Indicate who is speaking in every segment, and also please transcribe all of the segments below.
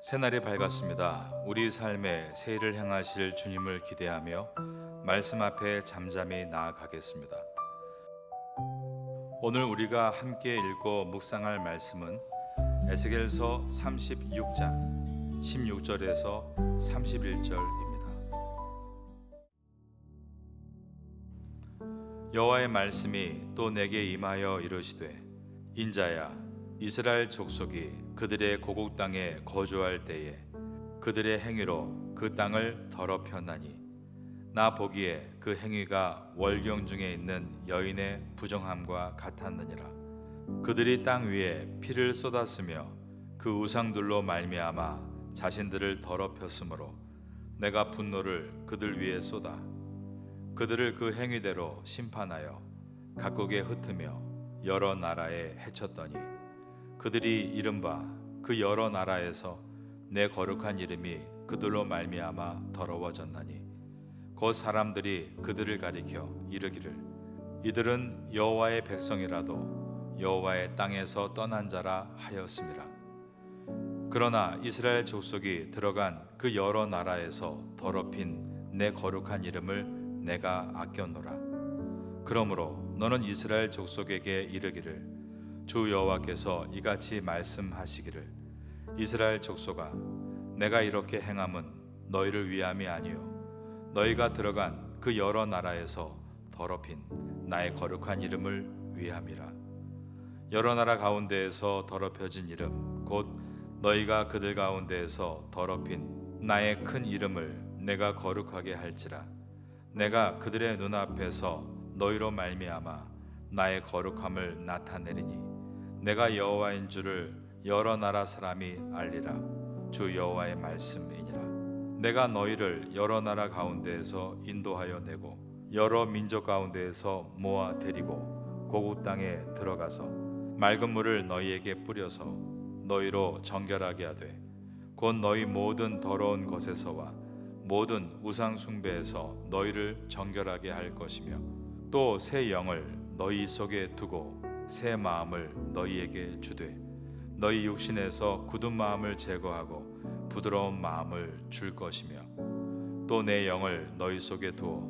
Speaker 1: 새날이 밝았습니다. 우리 삶의 새해를 향하실 주님을 기대하며 말씀 앞에 잠잠히 나아가겠습니다. 오늘 우리가 함께 읽고 묵상할 말씀은 에스겔서 36장 16절에서 31절입니다. 여호와의 말씀이 또 내게 임하여 이르시되, 인자야, 이스라엘 족속이 그들의 고국 땅에 거주할 때에 그들의 행위로 그 땅을 더럽혔나니 나 보기에 그 행위가 월경 중에 있는 여인의 부정함과 같았느니라. 그들이 땅 위에 피를 쏟았으며 그 우상들로 말미암아 자신들을 더럽혔으므로 내가 분노를 그들 위에 쏟아 그들을 그 행위대로 심판하여 각국에 흩으며 여러 나라에 해쳤더니 그들이 이른바 그 여러 나라에서 내 거룩한 이름이 그들로 말미암아 더러워졌나니 곧 사람들이 그들을 가리켜 이르기를, 이들은 여호와의 백성이라도 여호와의 땅에서 떠난 자라 하였음이라. 그러나 이스라엘 족속이 들어간 그 여러 나라에서 더럽힌 내 거룩한 이름을 내가 아껴노라. 그러므로 너는 이스라엘 족속에게 이르기를, 주 여호와께서 이같이 말씀하시기를, 이스라엘 족속아, 내가 이렇게 행함은 너희를 위함이 아니요 너희가 들어간 그 여러 나라에서 더럽힌 나의 거룩한 이름을 위함이라. 여러 나라 가운데에서 더럽혀진 이름 곧 너희가 그들 가운데에서 더럽힌 나의 큰 이름을 내가 거룩하게 할지라. 내가 그들의 눈앞에서 너희로 말미암아 나의 거룩함을 나타내리니 내가 여호와인 줄을 여러 나라 사람이 알리라. 주 여호와의 말씀이니라. 내가 너희를 여러 나라 가운데에서 인도하여 내고 여러 민족 가운데에서 모아 데리고 고국 땅에 들어가서 맑은 물을 너희에게 뿌려서 너희로 정결하게 하되 곧 너희 모든 더러운 것에서와 모든 우상 숭배에서 너희를 정결하게 할 것이며 또 새 영을 너희 속에 두고 새 마음을 너희에게 주되 너희 육신에서 굳은 마음을 제거하고 부드러운 마음을 줄 것이며 또 내 영을 너희 속에 두어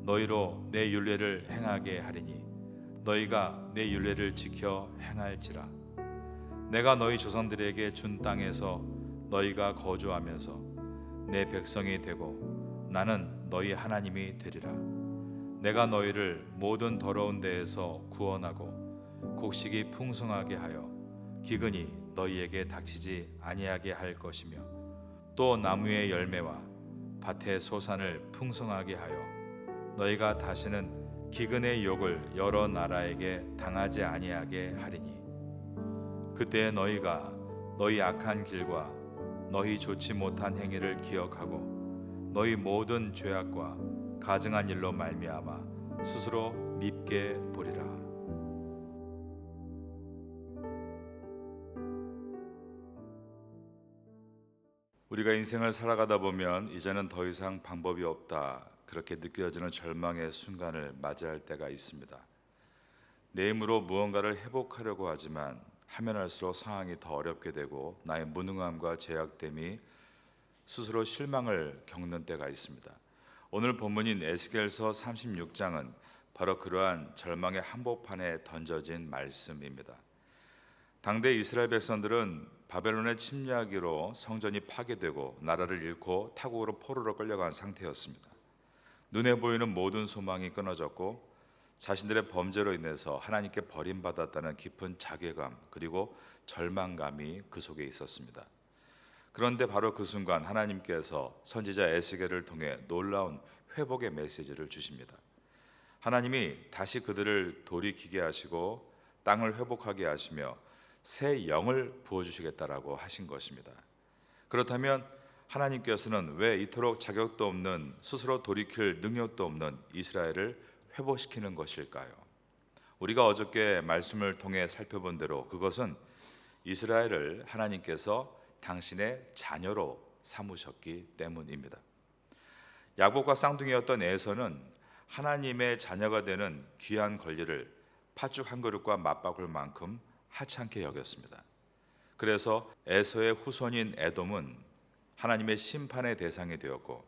Speaker 1: 너희로 내 율례를 행하게 하리니 너희가 내 율례를 지켜 행할지라. 내가 너희 조상들에게 준 땅에서 너희가 거주하면서 내 백성이 되고 나는 너희 하나님이 되리라. 내가 너희를 모든 더러운 데에서 구원하고 곡식이 풍성하게 하여 기근이 너희에게 닥치지 아니하게 할 것이며 또 나무의 열매와 밭의 소산을 풍성하게 하여 너희가 다시는 기근의 욕을 여러 나라에게 당하지 아니하게 하리니 그때 너희가 너희 악한 길과 너희 좋지 못한 행위를 기억하고 너희 모든 죄악과 가증한 일로 말미암아 스스로 밉게 보리라. 우리가 인생을 살아가다 보면 이제는 더 이상 방법이 없다, 그렇게 느껴지는 절망의 순간을 맞이할 때가 있습니다. 내 힘으로 무언가를 회복하려고 하지만 하면 할수록 상황이 더 어렵게 되고 나의 무능함과 제약됨이 스스로 실망을 겪는 때가 있습니다. 오늘 본문인 에스겔서 36장은 바로 그러한 절망의 한복판에 던져진 말씀입니다. 당대 이스라엘 백성들은 바벨론의 침략으로 성전이 파괴되고 나라를 잃고 타국으로 포로로 끌려간 상태였습니다. 눈에 보이는 모든 소망이 끊어졌고 자신들의 범죄로 인해서 하나님께 버림받았다는 깊은 자괴감 그리고 절망감이 그 속에 있었습니다. 그런데 바로 그 순간 하나님께서 선지자 에스겔을 통해 놀라운 회복의 메시지를 주십니다. 하나님이 다시 그들을 돌이키게 하시고 땅을 회복하게 하시며 새 영을 부어주시겠다라고 하신 것입니다. 그렇다면 하나님께서는 왜 이토록 자격도 없는, 스스로 돌이킬 능력도 없는 이스라엘을 회복시키는 것일까요? 우리가 어저께 말씀을 통해 살펴본 대로 그것은 이스라엘을 하나님께서 당신의 자녀로 삼으셨기 때문입니다. 야곱과 쌍둥이였던 에서는 하나님의 자녀가 되는 귀한 권리를 팥죽 한 그릇과 맞바꿀 만큼 하찮게 여겼습니다. 그래서 에서의 후손인 에돔은 하나님의 심판의 대상이 되었고,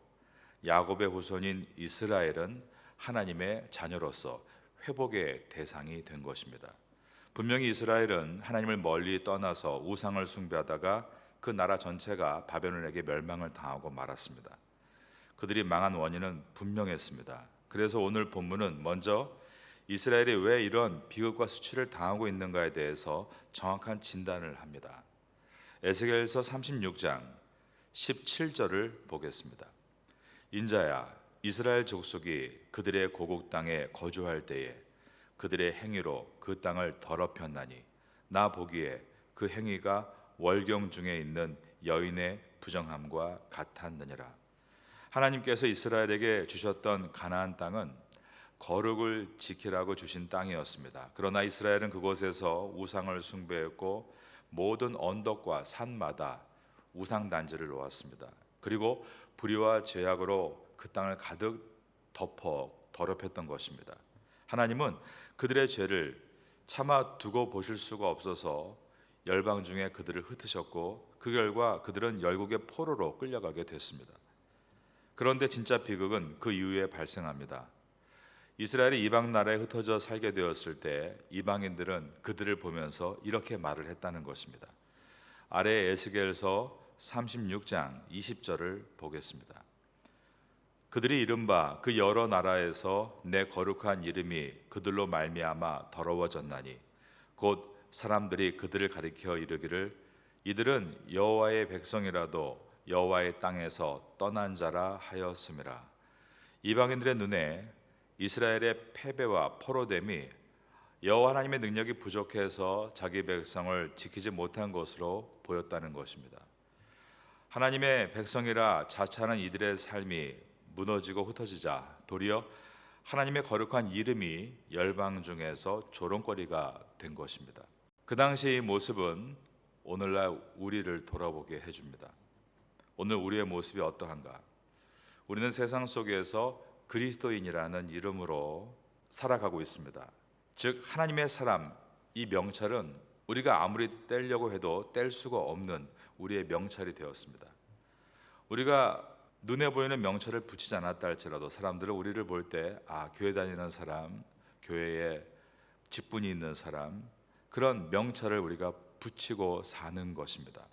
Speaker 1: 야곱의 후손인 이스라엘은 하나님의 자녀로서 회복의 대상이 된 것입니다. 분명히 이스라엘은 하나님을 멀리 떠나서 우상을 숭배하다가 그 나라 전체가 바벨론에게 멸망을 당하고 말았습니다. 그들이 망한 원인은 분명했습니다. 그래서 오늘 본문은 먼저 이스라엘이 왜 이런 비극과 수치를 당하고 있는가에 대해서 정확한 진단을 합니다. 에스겔서 36장 17절을 보겠습니다. 인자야, 이스라엘 족속이 그들의 고국 땅에 거주할 때에 그들의 행위로 그 땅을 더럽혔나니 나 보기에 그 행위가 월경 중에 있는 여인의 부정함과 같았느니라. 하나님께서 이스라엘에게 주셨던 가나안 땅은 거룩을 지키라고 주신 땅이었습니다. 그러나 이스라엘은 그곳에서 우상을 숭배했고 모든 언덕과 산마다 우상 단지를 놓았습니다. 그리고 불의와 죄악으로 그 땅을 가득 덮어 더럽혔던 것입니다. 하나님은 그들의 죄를 차마 두고 보실 수가 없어서 열방 중에 그들을 흩으셨고, 그 결과 그들은 열국의 포로로 끌려가게 됐습니다. 그런데 진짜 비극은 그 이후에 발생합니다. 이스라엘이 이방 나라에 흩어져 살게 되었을 때 이방인들은 그들을 보면서 이렇게 말을 했다는 것입니다. 아래 에스겔서 36장 20절을 보겠습니다. 그들이 이른바 그 여러 나라에서 내 거룩한 이름이 그들로 말미암아 더러워졌나니 곧 사람들이 그들을 가리켜 이르기를 이들은 여호와의 백성이라도 여호와의 땅에서 떠난 자라 하였음이라. 이방인들의 눈에 이스라엘의 패배와 포로됨이 여호와 하나님의 능력이 부족해서 자기 백성을 지키지 못한 것으로 보였다는 것입니다. 하나님의 백성이라 자처하는 이들의 삶이 무너지고 흩어지자 도리어 하나님의 거룩한 이름이 열방 중에서 조롱거리가 된 것입니다. 그 당시 이 모습은 오늘날 우리를 돌아보게 해줍니다. 오늘 우리의 모습이 어떠한가? 우리는 세상 속에서 그리스도인이라는 이름으로 살아가고 있습니다. 즉 하나님의 사람, 이 명찰은 우리가 아무리 떼려고 해도 뗄 수가 없는 우리의 명찰이 되었습니다. 우리가 눈에 보이는 명찰을 붙이지 않았다 할지라도 사람들은 우리를 볼 때 교회 다니는 사람, 교회에 직분이 있는 사람, 그런 명찰을 우리가 붙이고 사는 것입니다.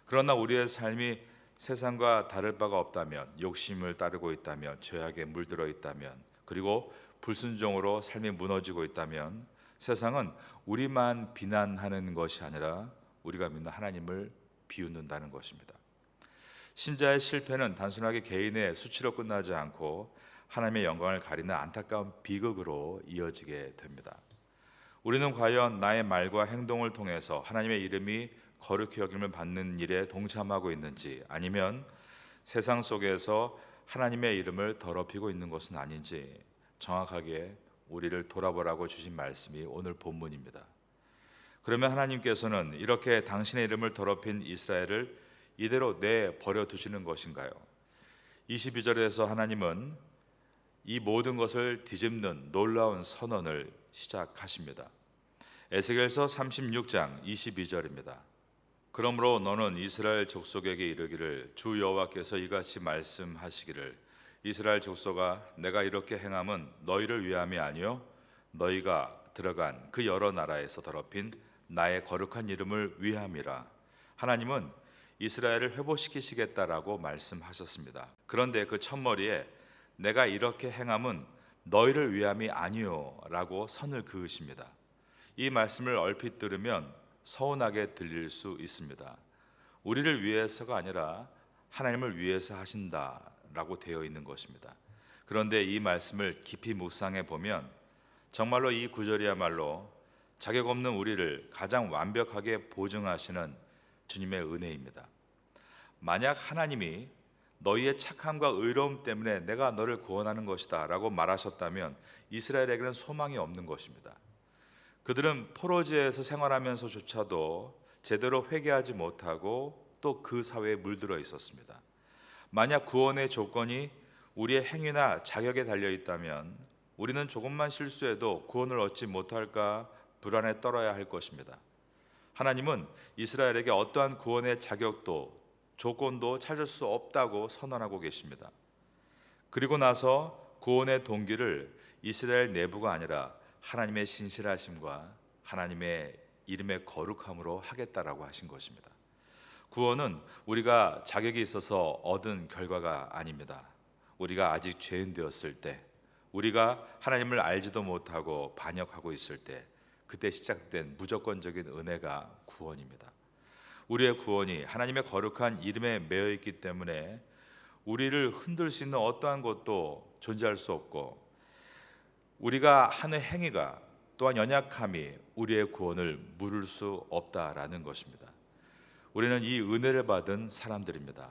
Speaker 1: 그러나 우리의 삶이 세상과 다를 바가 없다면, 욕심을 따르고 있다면, 죄악에 물들어 있다면, 그리고 불순종으로 삶이 무너지고 있다면 세상은 우리만 비난하는 것이 아니라 우리가 믿는 하나님을 비웃는다는 것입니다. 신자의 실패는 단순하게 개인의 수치로 끝나지 않고 하나님의 영광을 가리는 안타까운 비극으로 이어지게 됩니다. 우리는 과연 나의 말과 행동을 통해서 하나님의 이름이 거룩히 여김을 받는 일에 동참하고 있는지, 아니면 세상 속에서 하나님의 이름을 더럽히고 있는 것은 아닌지 정확하게 우리를 돌아보라고 주신 말씀이 오늘 본문입니다. 그러면 하나님께서는 이렇게 당신의 이름을 더럽힌 이스라엘을 이대로 내버려 두시는 것인가요? 22절에서 하나님은 이 모든 것을 뒤집는 놀라운 선언을 시작하십니다. 에스겔서 36장 22절입니다. 그러므로 너는 이스라엘 족속에게 이르기를 주 여호와께서 이같이 말씀하시기를 이스라엘 족속아 내가 이렇게 행함은 너희를 위함이 아니요 너희가 들어간 그 여러 나라에서 더럽힌 나의 거룩한 이름을 위함이라. 하나님은 이스라엘을 회복시키시겠다라고 말씀하셨습니다. 그런데 그 첫머리에 내가 이렇게 행함은 너희를 위함이 아니요 라고 선을 그으십니다. 이 말씀을 얼핏 들으면 서운하게 들릴 수 있습니다. 우리를 위해서가 아니라 하나님을 위해서 하신다라고 되어 있는 것입니다. 그런데 이 말씀을 깊이 묵상해 보면 정말로 이 구절이야말로 자격 없는 우리를 가장 완벽하게 보증하시는 주님의 은혜입니다. 만약 하나님이 너희의 착함과 의로움 때문에 내가 너를 구원하는 것이다 라고 말하셨다면 이스라엘에게는 소망이 없는 것입니다. 그들은 포로지에서 생활하면서조차도 제대로 회개하지 못하고 또 그 사회에 물들어 있었습니다. 만약 구원의 조건이 우리의 행위나 자격에 달려 있다면 우리는 조금만 실수해도 구원을 얻지 못할까 불안에 떨어야 할 것입니다. 하나님은 이스라엘에게 어떠한 구원의 자격도 조건도 찾을 수 없다고 선언하고 계십니다. 그리고 나서 구원의 동기를 이스라엘 내부가 아니라 하나님의 신실하심과 하나님의 이름의 거룩함으로 하겠다라고 하신 것입니다. 구원은 우리가 자격이 있어서 얻은 결과가 아닙니다. 우리가 아직 죄인 되었을 때, 우리가 하나님을 알지도 못하고 반역하고 있을 때, 그때 시작된 무조건적인 은혜가 구원입니다. 우리의 구원이 하나님의 거룩한 이름에 매여 있기 때문에 우리를 흔들 수 있는 어떠한 것도 존재할 수 없고, 우리가 하는 행위가 또한 연약함이 우리의 구원을 물을 수 없다라는 것입니다. 우리는 이 은혜를 받은 사람들입니다.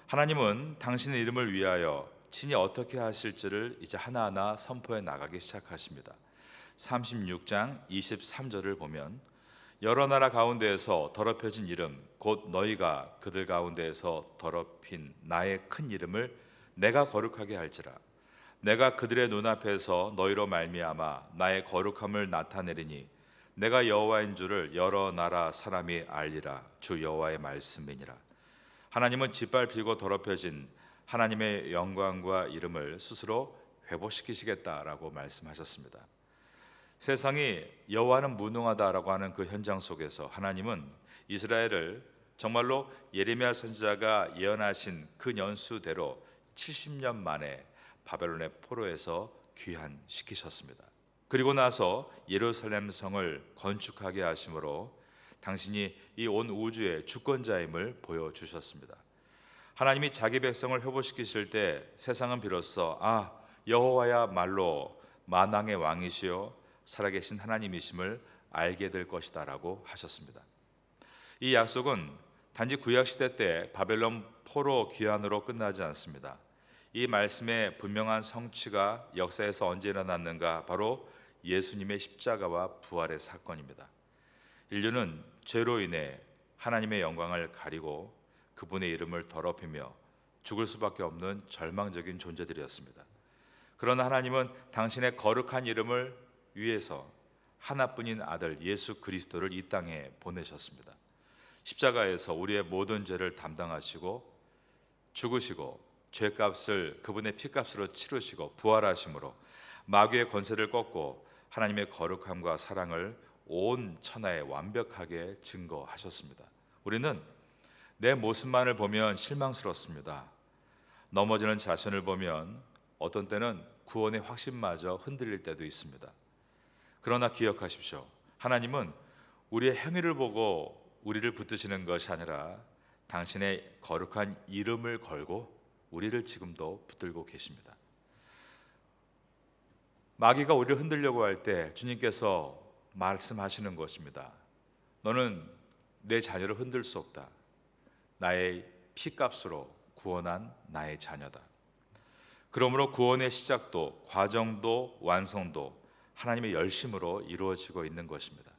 Speaker 1: 하나님은 당신의 이름을 위하여 친히 어떻게 하실지를 이제 하나하나 선포해 나가기 시작하십니다. 36장 23절을 보면 여러 나라 가운데에서 더럽혀진 이름 곧 너희가 그들 가운데에서 더럽힌 나의 큰 이름을 내가 거룩하게 할지라. 내가 그들의 눈앞에서 너희로 말미암아 나의 거룩함을 나타내리니 내가 여호와인 줄을 여러 나라 사람이 알리라. 주 여호와의 말씀이니라. 하나님은 짓밟히고 더럽혀진 하나님의 영광과 이름을 스스로 회복시키시겠다라고 말씀하셨습니다. 세상이 여호와는 무능하다라고 하는 그 현장 속에서 하나님은 이스라엘을 정말로 예레미야 선지자가 예언하신 그 연수대로 70년 만에 바벨론의 포로에서 귀환시키셨습니다. 그리고 나서 예루살렘 성을 건축하게 하심으로 당신이 이 온 우주의 주권자임을 보여주셨습니다. 하나님이 자기 백성을 회복시키실 때 세상은 비로소 여호와야말로 만왕의 왕이시요 살아계신 하나님이심을 알게 될 것이다 라고 하셨습니다. 이 약속은 단지 구약시대 때 바벨론 포로 귀환으로 끝나지 않습니다. 이 말씀의 분명한 성취가 역사에서 언제 일어났는가? 바로 예수님의 십자가와 부활의 사건입니다. 인류는 죄로 인해 하나님의 영광을 가리고 그분의 이름을 더럽히며 죽을 수밖에 없는 절망적인 존재들이었습니다. 그러나 하나님은 당신의 거룩한 이름을 위해서 하나뿐인 아들 예수 그리스도를 이 땅에 보내셨습니다. 십자가에서 우리의 모든 죄를 담당하시고 죽으시고 죄값을 그분의 피값으로 치르시고 부활하심으로 마귀의 권세를 꺾고 하나님의 거룩함과 사랑을 온 천하에 완벽하게 증거하셨습니다. 우리는 내 모습만을 보면 실망스럽습니다. 넘어지는 자신을 보면 어떤 때는 구원의 확신마저 흔들릴 때도 있습니다. 그러나 기억하십시오. 하나님은 우리의 행위를 보고 우리를 붙드시는 것이 아니라 당신의 거룩한 이름을 걸고 우리를 지금도 붙들고 계십니다. 마귀가 우리를 흔들려고 할 때 주님께서 말씀하시는 것입니다. 너는 내 자녀를 흔들 수 없다. 나의 피값으로 구원한 나의 자녀다. 그러므로 구원의 시작도 과정도 완성도 하나님의 열심으로 이루어지고 있는 것입니다.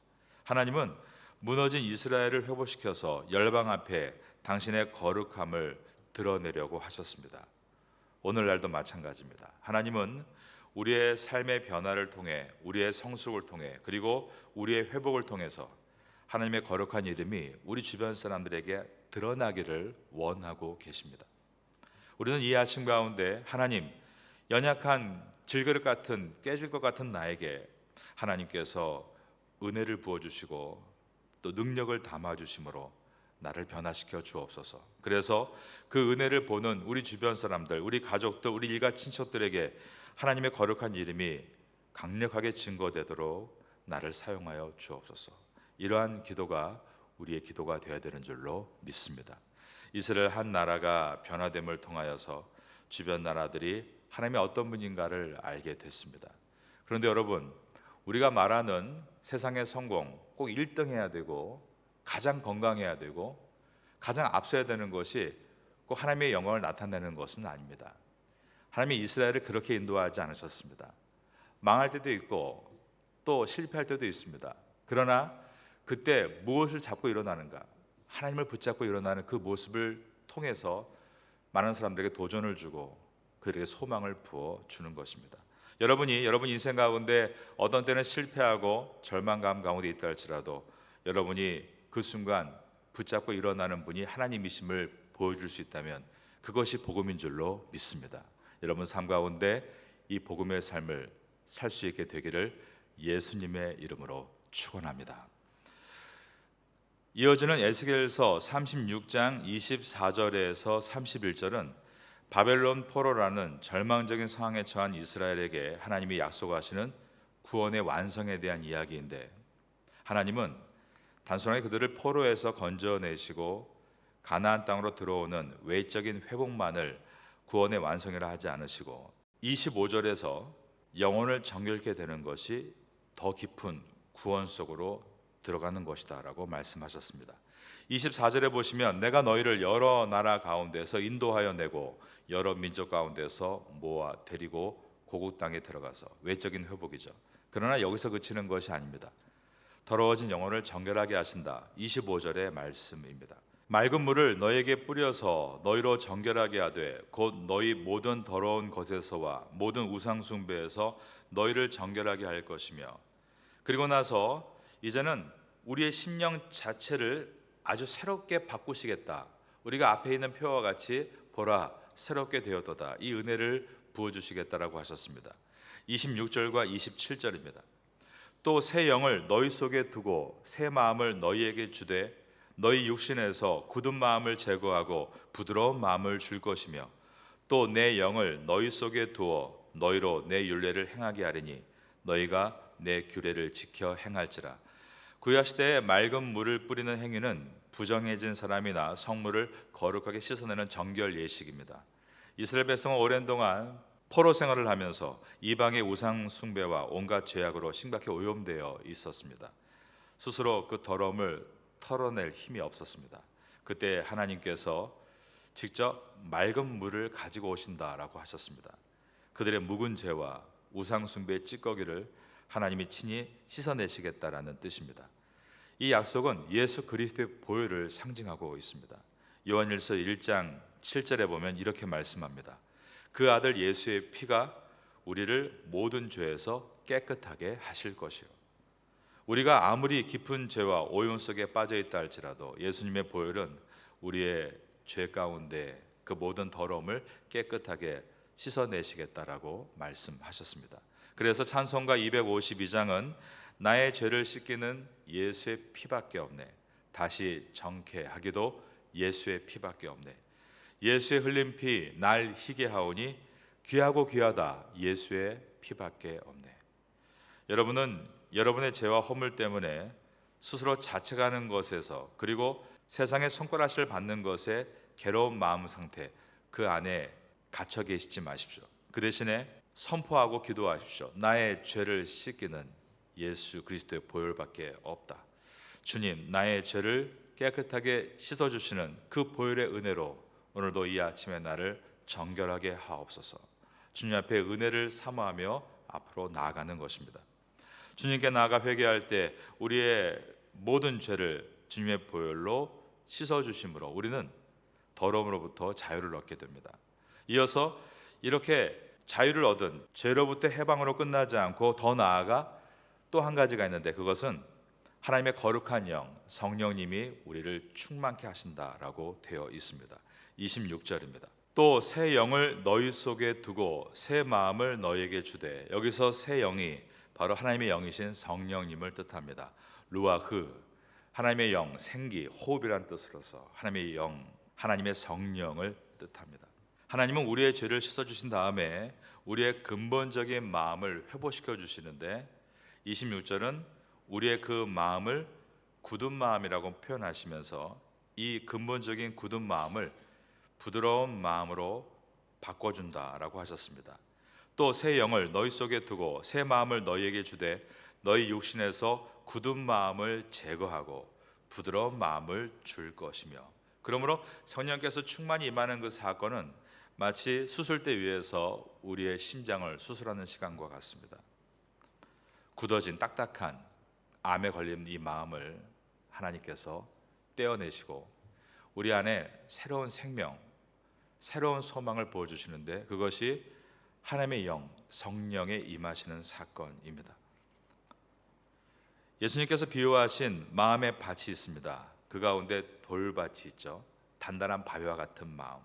Speaker 1: 하나님은 무너진 이스라엘을 회복시켜서 열방 앞에 당신의 거룩함을 드러내려고 하셨습니다. 오늘날도 마찬가지입니다. 하나님은 우리의 삶의 변화를 통해 우리의 성숙을 통해 그리고 우리의 회복을 통해서 하나님의 거룩한 이름이 우리 주변 사람들에게 드러나기를 원하고 계십니다. 우리는 이 아침 가운데 하나님, 연약한 질그릇 같은 깨질 것 같은 나에게 하나님께서 은혜를 부어주시고 또 능력을 담아주심으로 나를 변화시켜 주옵소서. 그래서 그 은혜를 보는 우리 주변 사람들, 우리 가족들, 우리 일가 친척들에게 하나님의 거룩한 이름이 강력하게 증거되도록 나를 사용하여 주옵소서. 이러한 기도가 우리의 기도가 되어야 되는 줄로 믿습니다. 이스라엘 한 나라가 변화됨을 통하여서 주변 나라들이 하나님이 어떤 분인가를 알게 됐습니다. 그런데 여러분, 우리가 말하는 세상의 성공, 꼭 1등 해야 되고 가장 건강해야 되고 가장 앞서야 되는 것이 꼭 하나님의 영광을 나타내는 것은 아닙니다. 하나님이 이스라엘을 그렇게 인도하지 않으셨습니다. 망할 때도 있고 또 실패할 때도 있습니다. 그러나 그때 무엇을 잡고 일어나는가? 하나님을 붙잡고 일어나는 그 모습을 통해서 많은 사람들에게 도전을 주고 그들에게 소망을 부어 주는 것입니다. 여러분 인생 가운데 어떤 때는 실패하고 절망감 가운데 있다 할지라도 여러분이 그 순간 붙잡고 일어나는 분이 하나님이심을 보여줄 수 있다면 그것이 복음인 줄로 믿습니다. 여러분 삶 가운데 이 복음의 삶을 살 수 있게 되기를 예수님의 이름으로 축원합니다. 이어지는 에스겔서 36장 24절에서 31절은 바벨론 포로라는 절망적인 상황에 처한 이스라엘에게 하나님이 약속하시는 구원의 완성에 대한 이야기인데, 하나님은 단순하게 그들을 포로에서 건져내시고 가나안 땅으로 들어오는 외적인 회복만을 구원의 완성이라 하지 않으시고 25절에서 영혼을 정결케 되는 것이 더 깊은 구원 속으로 들어가는 것이다 라고 말씀하셨습니다. 24절에 보시면 내가 너희를 여러 나라 가운데서 인도하여 내고 여러 민족 가운데서 모아 데리고 고국 땅에 들어가서 외적인 회복이죠. 그러나 여기서 그치는 것이 아닙니다. 더러워진 영혼을 정결하게 하신다. 25절의 말씀입니다. 맑은 물을 너에게 뿌려서 너희로 정결하게 하되 곧 너희 모든 더러운 것에서와 모든 우상 숭배에서 너희를 정결하게 할 것이며, 그리고 나서 이제는 우리의 심령 자체를 아주 새롭게 바꾸시겠다. 우리가 앞에 있는 표와 같이 보라 새롭게 되었도다. 이 은혜를 부어주시겠다라고 하셨습니다. 26절과 27절입니다. 또 새 영을 너희 속에 두고 새 마음을 너희에게 주되 너희 육신에서 굳은 마음을 제거하고 부드러운 마음을 줄 것이며, 또 내 영을 너희 속에 두어 너희로 내 율례를 행하게 하리니 너희가 내 규례를 지켜 행할지라. 구약시대에 맑은 물을 뿌리는 행위는 부정해진 사람이나 성물을 거룩하게 씻어내는 정결 예식입니다. 이스라엘 백성은 오랜 동안 포로 생활을 하면서 이방의 우상 숭배와 온갖 죄악으로 심각히 오염되어 있었습니다. 스스로 그 더러움을 털어낼 힘이 없었습니다. 그때 하나님께서 직접 맑은 물을 가지고 오신다라고 하셨습니다. 그들의 묵은 죄와 우상 숭배의 찌꺼기를 하나님이 친히 씻어내시겠다라는 뜻입니다. 이 약속은 예수 그리스도의 보혈을 상징하고 있습니다. 요한일서 1장 7절에 보면 이렇게 말씀합니다. 그 아들 예수의 피가 우리를 모든 죄에서 깨끗하게 하실 것이요. 우리가 아무리 깊은 죄와 오염 속에 빠져 있다 할지라도 예수님의 보혈은 우리의 죄 가운데 그 모든 더러움을 깨끗하게 씻어내시겠다라고 말씀하셨습니다. 그래서 찬송가 252장은 나의 죄를 씻기는 예수의 피밖에 없네, 다시 정케 하기도 예수의 피밖에 없네, 예수의 흘린 피 날 희게 하오니 귀하고 귀하다 예수의 피밖에 없네. 여러분은 여러분의 죄와 허물 때문에 스스로 자책하는 것에서, 그리고 세상의 손가락을 받는 것에 괴로운 마음 상태, 그 안에 갇혀 계시지 마십시오. 그 대신에 선포하고 기도하십시오. 나의 죄를 씻기는 예수 그리스도의 보혈밖에 없다. 주님, 나의 죄를 깨끗하게 씻어주시는 그 보혈의 은혜로 오늘도 이 아침에 나를 정결하게 하옵소서. 주님 앞에 은혜를 사모하며 앞으로 나아가는 것입니다. 주님께 나아가 회개할 때 우리의 모든 죄를 주님의 보혈로 씻어주심으로 우리는 더러움으로부터 자유를 얻게 됩니다. 이어서 이렇게 자유를 얻은 죄로부터 해방으로 끝나지 않고 더 나아가 또 한 가지가 있는데, 그것은 하나님의 거룩한 영, 성령님이 우리를 충만케 하신다라고 되어 있습니다. 26절입니다. 또 새 영을 너희 속에 두고 새 마음을 너희에게 주되, 여기서 새 영이 바로 하나님의 영이신 성령님을 뜻합니다. 루아흐, 하나님의 영, 생기, 호흡이란 뜻으로서 하나님의 영, 하나님의 성령을 뜻합니다. 하나님은 우리의 죄를 씻어주신 다음에 우리의 근본적인 마음을 회복시켜 주시는데, 26절은 우리의 그 마음을 굳은 마음이라고 표현하시면서 이 근본적인 굳은 마음을 부드러운 마음으로 바꿔준다라고 하셨습니다. 또 새 영을 너희 속에 두고 새 마음을 너희에게 주되 너희 육신에서 굳은 마음을 제거하고 부드러운 마음을 줄 것이며. 그러므로 성령께서 충만히 임하는 그 사건은 마치 수술대 위에서 우리의 심장을 수술하는 시간과 같습니다. 굳어진 딱딱한 암에 걸린 이 마음을 하나님께서 떼어내시고 우리 안에 새로운 생명, 새로운 소망을 부어주시는데, 그것이 하나님의 영, 성령의 임하시는 사건입니다. 예수님께서 비유하신 마음의 밭이 있습니다. 그 가운데 돌밭이 있죠. 단단한 바위와 같은 마음.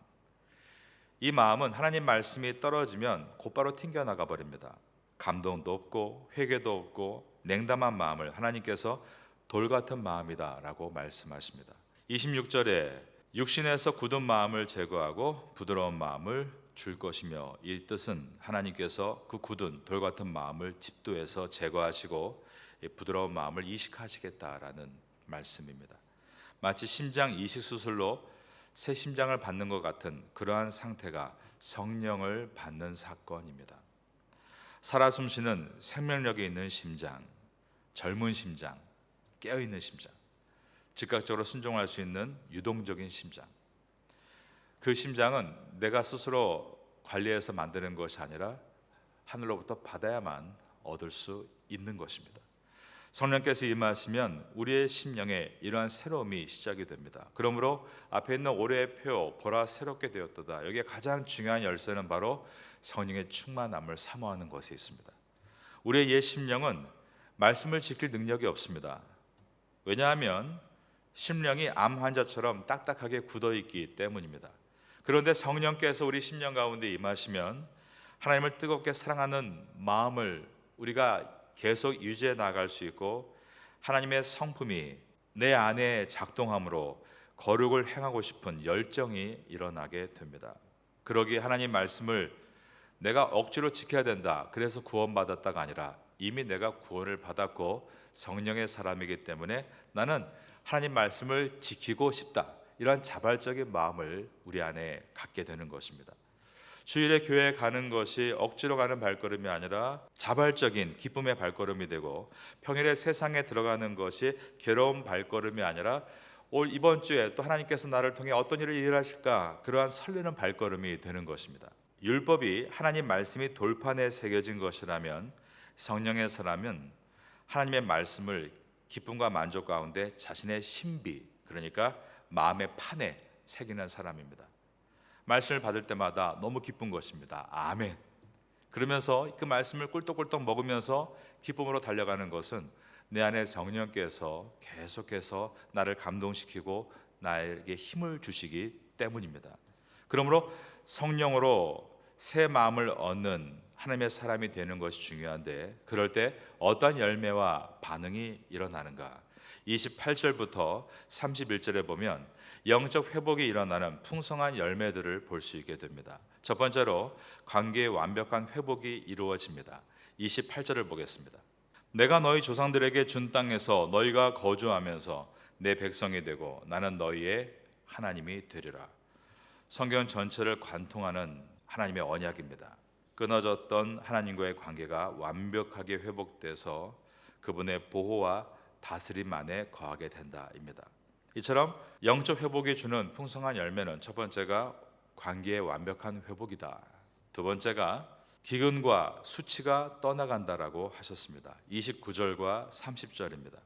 Speaker 1: 이 마음은 하나님 말씀이 떨어지면 곧바로 튕겨나가 버립니다. 감동도 없고 회개도 없고 냉담한 마음을 하나님께서 돌 같은 마음이다라고 말씀하십니다. 26절에 육신에서 굳은 마음을 제거하고 부드러운 마음을 줄 것이며, 이 뜻은 하나님께서 그 굳은 돌 같은 마음을 집도해서 제거하시고 부드러운 마음을 이식하시겠다라는 말씀입니다. 마치 심장 이식 수술로 새 심장을 받는 것 같은 그러한 상태가 성령을 받는 사건입니다. 살아 숨쉬는 생명력이 있는 심장, 젊은 심장, 깨어있는 심장, 즉각적으로 순종할 수 있는 유동적인 심장. 그 심장은 내가 스스로 관리해서 만드는 것이 아니라 하늘로부터 받아야만 얻을 수 있는 것입니다. 성령께서 임하시면 우리의 심령에 이러한 새로움이 시작이 됩니다. 그러므로 앞에 있는 올해의 표 보라 새롭게 되었도다, 여기에 가장 중요한 열쇠는 바로 성령의 충만함을 사모하는 것에 있습니다. 우리의 옛 심령은 말씀을 지킬 능력이 없습니다. 왜냐하면 심령이 암 환자처럼 딱딱하게 굳어있기 때문입니다. 그런데 성령께서 우리 심령 가운데 임하시면 하나님을 뜨겁게 사랑하는 마음을 우리가 계속 유지해 나갈 수 있고, 하나님의 성품이 내 안에 작동함으로 거룩을 행하고 싶은 열정이 일어나게 됩니다. 그러기에 하나님 말씀을 내가 억지로 지켜야 된다, 그래서 구원받았다가 아니라 이미 내가 구원을 받았고 성령의 사람이기 때문에 나는 하나님 말씀을 지키고 싶다, 이런 자발적인 마음을 우리 안에 갖게 되는 것입니다. 주일에 교회에 가는 것이 억지로 가는 발걸음이 아니라 자발적인 기쁨의 발걸음이 되고, 평일에 세상에 들어가는 것이 괴로운 발걸음이 아니라 이번 주에 또 하나님께서 나를 통해 어떤 일을 일하실까, 그러한 설레는 발걸음이 되는 것입니다. 율법이 하나님 말씀이 돌판에 새겨진 것이라면 성령의 사람은 하나님의 말씀을 기쁨과 만족 가운데 자신의 신비, 그러니까 마음의 판에 새기는 사람입니다. 말씀을 받을 때마다 너무 기쁜 것입니다. 아멘. 그러면서 그 말씀을 꿀떡꿀떡 먹으면서 기쁨으로 달려가는 것은 내 안에 성령께서 계속해서 나를 감동시키고 나에게 힘을 주시기 때문입니다. 그러므로 성령으로 새 마음을 얻는 하나님의 사람이 되는 것이 중요한데, 그럴 때 어떤 열매와 반응이 일어나는가? 28절부터 31절에 보면 영적 회복이 일어나는 풍성한 열매들을 볼 수 있게 됩니다. 첫 번째로 관계의 완벽한 회복이 이루어집니다. 28절을 보겠습니다. 내가 너희 조상들에게 준 땅에서 너희가 거주하면서 내 백성이 되고 나는 너희의 하나님이 되리라. 성경 전체를 관통하는 하나님의 언약입니다. 끊어졌던 하나님과의 관계가 완벽하게 회복돼서 그분의 보호와 다스림 안에 거하게 된다입니다. 이처럼 영적 회복이 주는 풍성한 열매는 첫 번째가 관계의 완벽한 회복이다. 두 번째가 기근과 수치가 떠나간다라고 하셨습니다. 29절과 30절입니다.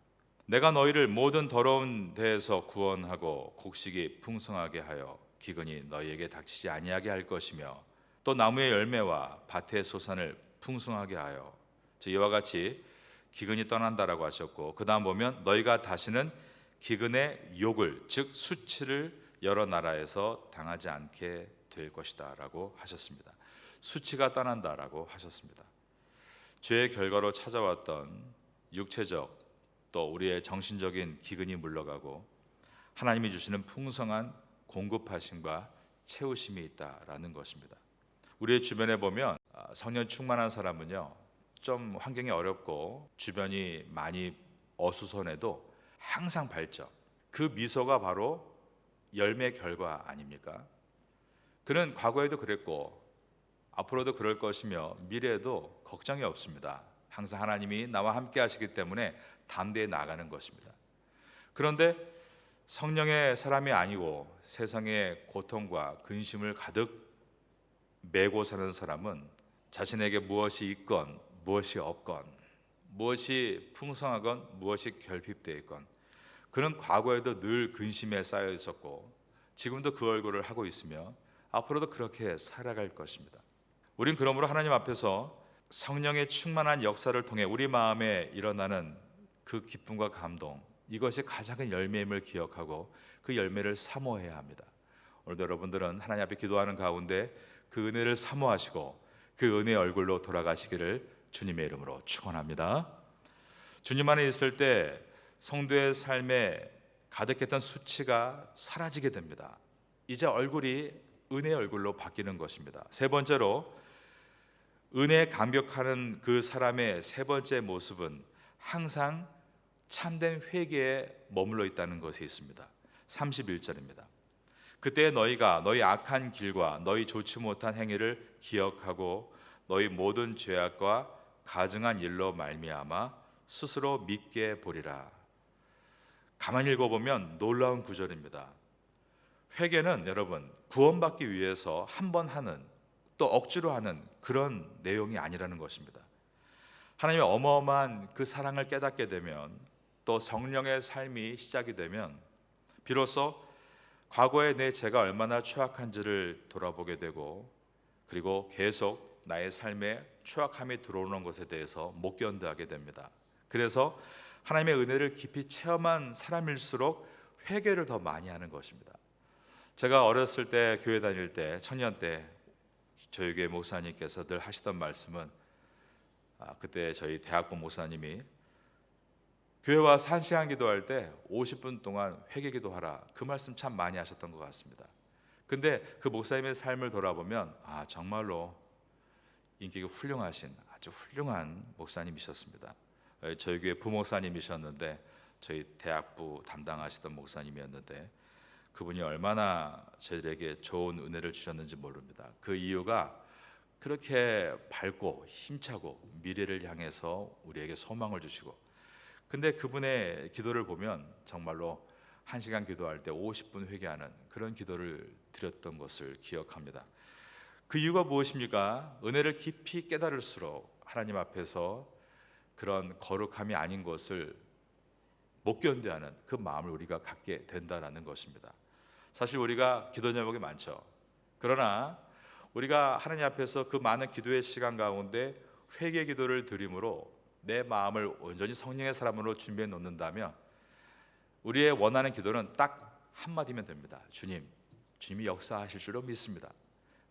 Speaker 1: 내가 너희를 모든 더러운 데에서 구원하고 곡식이 풍성하게 하여 기근이 너희에게 닥치지 아니하게 할 것이며, 또 나무의 열매와 밭의 소산을 풍성하게 하여, 이와 같이 기근이 떠난다라고 하셨고, 그 다음 보면 너희가 다시는 기근의 욕을, 즉 수치를 여러 나라에서 당하지 않게 될 것이다 라고 하셨습니다. 수치가 떠난다라고 하셨습니다. 죄의 결과로 찾아왔던 육체적 또 우리의 정신적인 기근이 물러가고 하나님이 주시는 풍성한 공급하심과 채우심이 있다라는 것입니다. 우리의 주변에 보면 성령 충만한 사람은요, 좀 환경이 어렵고 주변이 많이 어수선해도 항상 밝죠. 그 미소가 바로 열매 결과 아닙니까? 그는 과거에도 그랬고 앞으로도 그럴 것이며 미래에도 걱정이 없습니다. 항상 하나님이 나와 함께 하시기 때문에 담대히 나가는 것입니다. 그런데 성령의 사람이 아니고 세상의 고통과 근심을 가득 메고 사는 사람은 자신에게 무엇이 있건 무엇이 없건, 무엇이 풍성하건 무엇이 결핍되어 있건, 그는 과거에도 늘 근심에 쌓여 있었고 지금도 그 얼굴을 하고 있으며 앞으로도 그렇게 살아갈 것입니다. 우린 그러므로 하나님 앞에서 성령의 충만한 역사를 통해 우리 마음에 일어나는 그 기쁨과 감동, 이것이 가장 큰 열매임을 기억하고 그 열매를 사모해야 합니다. 오늘도 여러분들은 하나님 앞에 기도하는 가운데 그 은혜를 사모하시고 그 은혜의 얼굴로 돌아가시기를 주님의 이름으로 축원합니다. 주님 안에 있을 때 성도의 삶에 가득했던 수치가 사라지게 됩니다. 이제 얼굴이 은혜의 얼굴로 바뀌는 것입니다. 세 번째로, 은혜에 감격하는 그 사람의 세 번째 모습은 항상 참된 회개에 머물러 있다는 것이 있습니다. 31절입니다. 그때 너희가 너희 악한 길과 너희 좋지 못한 행위를 기억하고 너희 모든 죄악과 가증한 일로 말미암아 스스로 믿게 보리라. 가만히 읽어보면 놀라운 구절입니다. 회개는 여러분, 구원받기 위해서 한 번 하는, 또 억지로 하는 그런 내용이 아니라는 것입니다. 하나님의 어마어마한 그 사랑을 깨닫게 되면, 또 성령의 삶이 시작이 되면 비로소 과거에 내 죄가 얼마나 추악한지를 돌아보게 되고, 그리고 계속 나의 삶에 추악함이 들어오는 것에 대해서 못 견뎌하게 됩니다. 그래서 하나님의 은혜를 깊이 체험한 사람일수록 회개를 더 많이 하는 것입니다. 제가 어렸을 때 교회 다닐 때, 청년 때 저희 교회 목사님께서 늘 하시던 말씀은, 그때 저희 대학부 목사님이 교회 와서 1시간 기도할 때 50분 동안 회개 기도하라, 그 말씀 참 많이 하셨던 것 같습니다. 근데 그 목사님의 삶을 돌아보면 정말로 인격이 훌륭하신 아주 훌륭한 목사님이셨습니다. 저희 교회 부목사님이셨는데 저희 대학부 담당하시던 목사님이었는데 그분이 얼마나 저희들에게 좋은 은혜를 주셨는지 모릅니다. 그 이유가 그렇게 밝고 힘차고 미래를 향해서 우리에게 소망을 주시고, 근데 그분의 기도를 보면 정말로 1시간 기도할 때 50분 회개하는 그런 기도를 드렸던 것을 기억합니다. 그 이유가 무엇입니까? 은혜를 깊이 깨달을수록 하나님 앞에서 그런 거룩함이 아닌 것을 못 견뎌하는 그 마음을 우리가 갖게 된다는 것입니다. 사실 우리가 기도 제목이 많죠. 그러나 우리가 하나님 앞에서 그 많은 기도의 시간 가운데 회개 기도를 드림으로 내 마음을 온전히 성령의 사람으로 준비해 놓는다면 우리의 원하는 기도는 딱 한마디면 됩니다. 주님이 역사하실 줄로 믿습니다.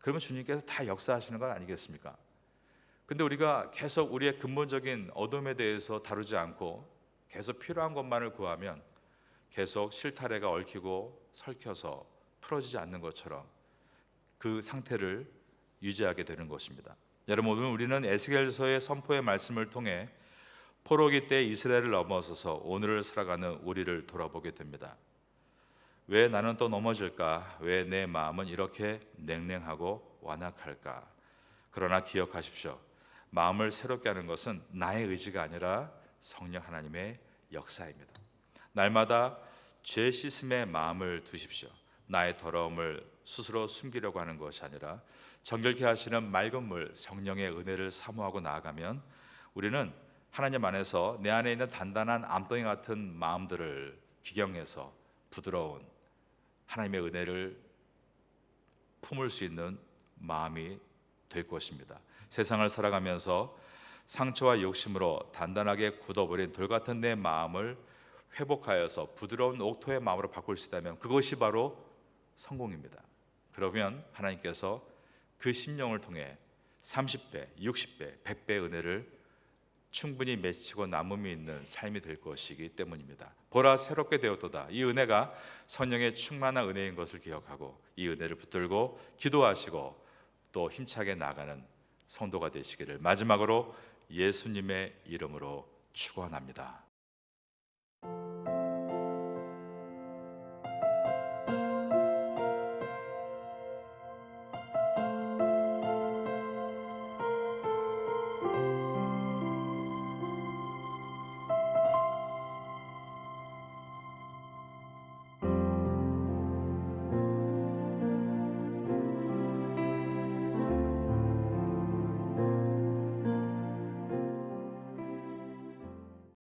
Speaker 1: 그러면 주님께서 다 역사하시는 건 아니겠습니까? 근데 우리가 계속 우리의 근본적인 어둠에 대해서 다루지 않고 계속 필요한 것만을 구하면 계속 실타래가 얽히고 설켜서 풀어지지 않는 것처럼 그 상태를 유지하게 되는 것입니다. 여러분, 오늘 우리는 에스겔서의 선포의 말씀을 통해 포로기 때 이스라엘을 넘어서서 오늘을 살아가는 우리를 돌아보게 됩니다. 왜 나는 또 넘어질까? 왜 내 마음은 이렇게 냉랭하고 완악할까? 그러나 기억하십시오. 마음을 새롭게 하는 것은 나의 의지가 아니라 성령 하나님의 역사입니다. 날마다 죄 씻음의 마음을 두십시오. 나의 더러움을 스스로 숨기려고 하는 것이 아니라 정결케 하시는 맑은 물, 성령의 은혜를 사모하고 나아가면 우리는 하나님 안에서 내 안에 있는 단단한 암덩이 같은 마음들을 기경해서 부드러운 하나님의 은혜를 품을 수 있는 마음이 될 것입니다. 세상을 살아가면서 상처와 욕심으로 단단하게 굳어버린 돌같은 내 마음을 회복하여서 부드러운 옥토의 마음으로 바꿀 수 있다면 그것이 바로 성공입니다. 그러면 하나님께서 그 심령을 통해 30배, 60배, 100배의 은혜를 충분히 맺히고 남음이 있는 삶이 될 것이기 때문입니다. 보라, 새롭게 되었도다. 이 은혜가 성령의 충만한 은혜인 것을 기억하고 이 은혜를 붙들고 기도하시고 또 힘차게 나가는 성도가 되시기를 마지막으로 예수님의 이름으로 축원합니다.